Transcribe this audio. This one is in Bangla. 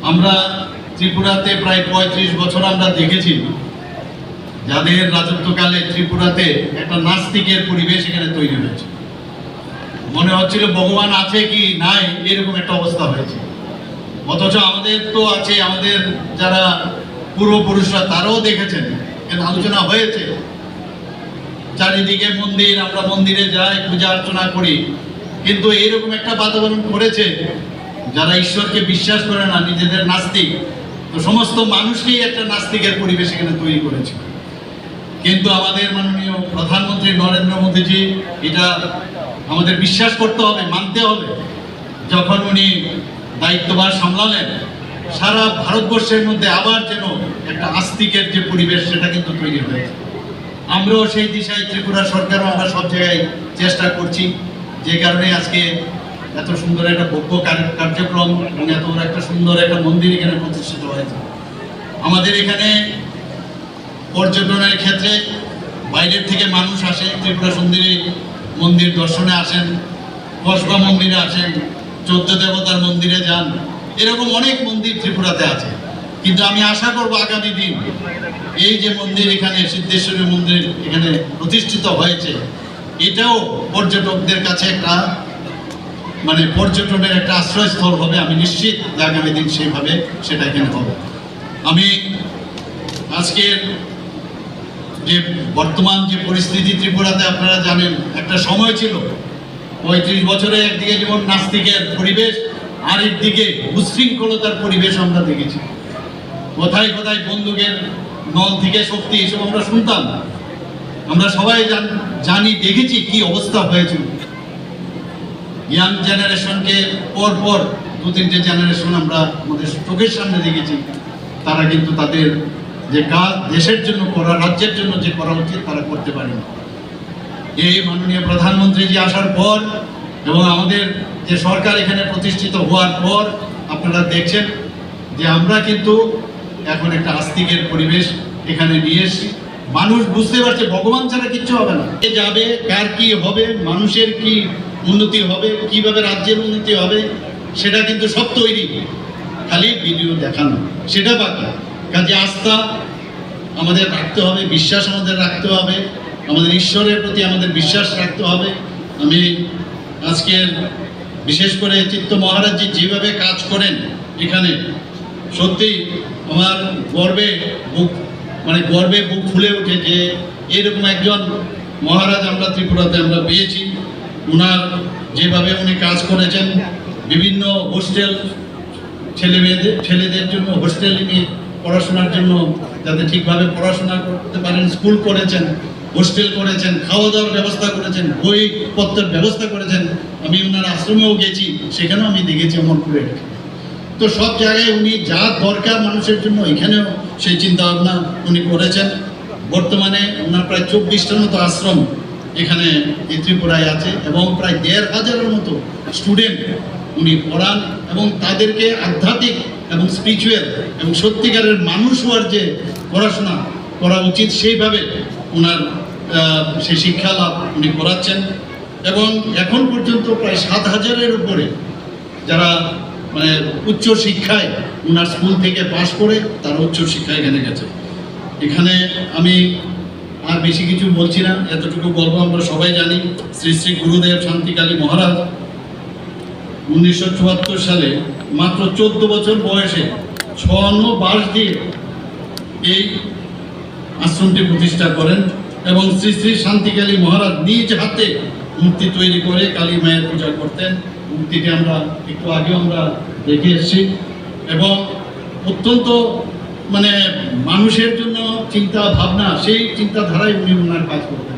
আমরা ত্রিপুরাতে প্রায় ৩৫ বছর আমরা দেখেছি যাদের রাজত্বকালে ত্রিপুরাতে একটা নাস্তিকের পরিবেশ এখানে তৈরি হয়েছে। মনে হচ্ছিল ভগবান আছে কি নাই এরকম একটা অবস্থা হয়েছে। অথচ আমাদের তো আছে, আমাদের যারা পূর্বপুরুষরা তারাও দেখেছেন, আলোচনা হয়েছে, চারিদিকে মন্দির, আমরা মন্দিরে যাই, পূজা অর্চনা করি, কিন্তু এইরকম একটা বাতাবরণ করেছে যারা ঈশ্বরকে বিশ্বাস করে না, নিজেদের নাস্তিক, তো সমস্ত মানুষকেই একটা নাস্তিকের পরিবেশ এখানে তৈরি করেছে। কিন্তু আমাদের মাননীয় প্রধানমন্ত্রী নরেন্দ্র মোদীজি এটা আমাদের বিশ্বাস করতে হবে, মানতে হবে। যখন উনি দায়িত্বভার সামলালেন, সারা ভারতবর্ষের মধ্যে আবার যেন একটা আস্তিকের যে পরিবেশ সেটা কিন্তু তৈরি হয়েছে। আমরাও সেই দিশায় ত্রিপুরা সরকারও আমরা সব জায়গায় চেষ্টা করছি, যে কারণে আজকে এত সুন্দর একটা ভব্য কার্যক্রম এবং এত একটা সুন্দর একটা মন্দির এখানে প্রতিষ্ঠিত হয়েছে। আমাদের এখানে পর্যটনের ক্ষেত্রে বাইরের থেকে মানুষ আসে, ত্রিপুরা সুন্দরী মন্দির দর্শনে আসেন, কসবা মন্দিরে আসেন, 14 দেবতার মন্দিরে যান, এরকম অনেক মন্দির ত্রিপুরাতে আছে। কিন্তু আমি আশা করব আগামী দিন এই যে মন্দির এখানে সিদ্ধেশ্বরী মন্দির এখানে প্রতিষ্ঠিত হয়েছে, এটাও পর্যটকদের কাছে একটা পর্যটনের একটা আশ্রয়স্থল হবে। আমি নিশ্চিত যে আগামী দিন সেইভাবে সেটা এখানে হবে। আমি আজকের যে বর্তমান যে পরিস্থিতি ত্রিপুরাতে আপনারা জানেন, একটা সময় ছিল 35 বছরে একদিকে যেমন নাস্তিকের পরিবেশ, আর একদিকে উচ্ছৃঙ্খলতার পরিবেশ আমরা দেখেছি। কোথায় কোথায় বন্দুকের নল থেকে শক্তি, এসব আমরা শুনতাম। আমরা সবাই জানি, দেখেছি কি অবস্থা হয়েছিল। ইয়াং জেনারেশনকে পর 2-3টে জেনারেশন আমরা আমাদের চোখের সামনে দেখেছি, তারা কিন্তু তাদের যে কাজ দেশের জন্য করা, রাজ্যের জন্য যে করা উচিত তারা করতে পারেনি। এই মাননীয় প্রধানমন্ত্রী যে আসার পর এবং আমাদের যে সরকার এখানে প্রতিষ্ঠিত হওয়ার পর আপনারা দেখছেন যে আমরা কিন্তু এখন একটা আস্তিকের পরিবেশ এখানে নিয়ে এসেছি। মানুষ বুঝতে পারছে ভগবান ছাড়া কিচ্ছু হবে না। কে যাবে, কার কি হবে, মানুষের কি উন্নতি হবে, কিভাবে রাজ্যের উন্নতি হবে, সেটা কিন্তু সব তৈরি, খালি ভিডিও দেখানো সেটা বাকি। কাজে আস্থা আমাদের রাখতে হবে, বিশ্বাস আমাদের রাখতে হবে, আমাদের ঈশ্বরের প্রতি আমাদের বিশ্বাস রাখতে হবে। আমি আজকের বিশেষ করে চিত্ত মহারাজজি যেভাবে কাজ করেন এখানে, সত্যি আমার গর্বে বুক ফুলে ওঠে যে এরকম একজন মহারাজ আমরা ত্রিপুরাতে আমরা পেয়েছি। ওনার যেভাবে উনি কাজ করেছেন, বিভিন্ন হোস্টেল ছেলেদের জন্য হোস্টেল নিয়ে পড়াশোনার জন্য, যাতে ঠিকভাবে পড়াশোনা করতে পারেন, স্কুল করেছেন, হোস্টেল করেছেন, খাওয়া দাওয়ার ব্যবস্থা করেছেন, বইপত্রের ব্যবস্থা করেছেন। আমি ওনার আশ্রমেও গেছি, সেখানেও আমি দেখেছি অমরপুরে। তো সব জায়গায় উনি যা দরকার মানুষের জন্য এখানেও সেই চিন্তা ভাবনা উনি করেছেন। বর্তমানে ওনার প্রায় 24টার মতো আশ্রম এখানে ত্রিপুরায় আছে এবং প্রায় 1,500-এর মতো স্টুডেন্ট উনি পড়ান এবং তাদেরকে আধ্যাত্মিক এবং স্পিরিচুয়াল এবং সত্যিকারের মানুষ হওয়ার যে পড়াশোনা করা উচিত সেইভাবে ওনার সেই শিক্ষা লাভ উনি করাচ্ছেন। এবং এখন পর্যন্ত প্রায় 7,000-এর উপরে যারা উচ্চ শিক্ষায় ওনার স্কুল থেকে পাশ করে তারা উচ্চ শিক্ষায় এখানে গেছে। এখানে আমি আর বেশি কিছু বলছি না, এতটুকু গল্প আমরা সবাই জানি। শ্রী শ্রী গুরুদেব শান্তিকালী মহারাজ 1974 সালে মাত্র 14 বছর বয়সে 56 বাস দিয়ে এই আশ্রমটি প্রতিষ্ঠা করেন এবং শ্রী শ্রী শান্তিকালী মহারাজ নিজ হাতে মূর্তি তৈরি করে কালী মায়ের পূজা করতেন। মূর্তিটি আমরা একটু আগেও আমরা দেখে এসেছি এবং অত্যন্ত মানুষের জন্য চিন্তা ভাবনা, সেই চিন্তাধারায় উনি ওনার কাজ করতেন।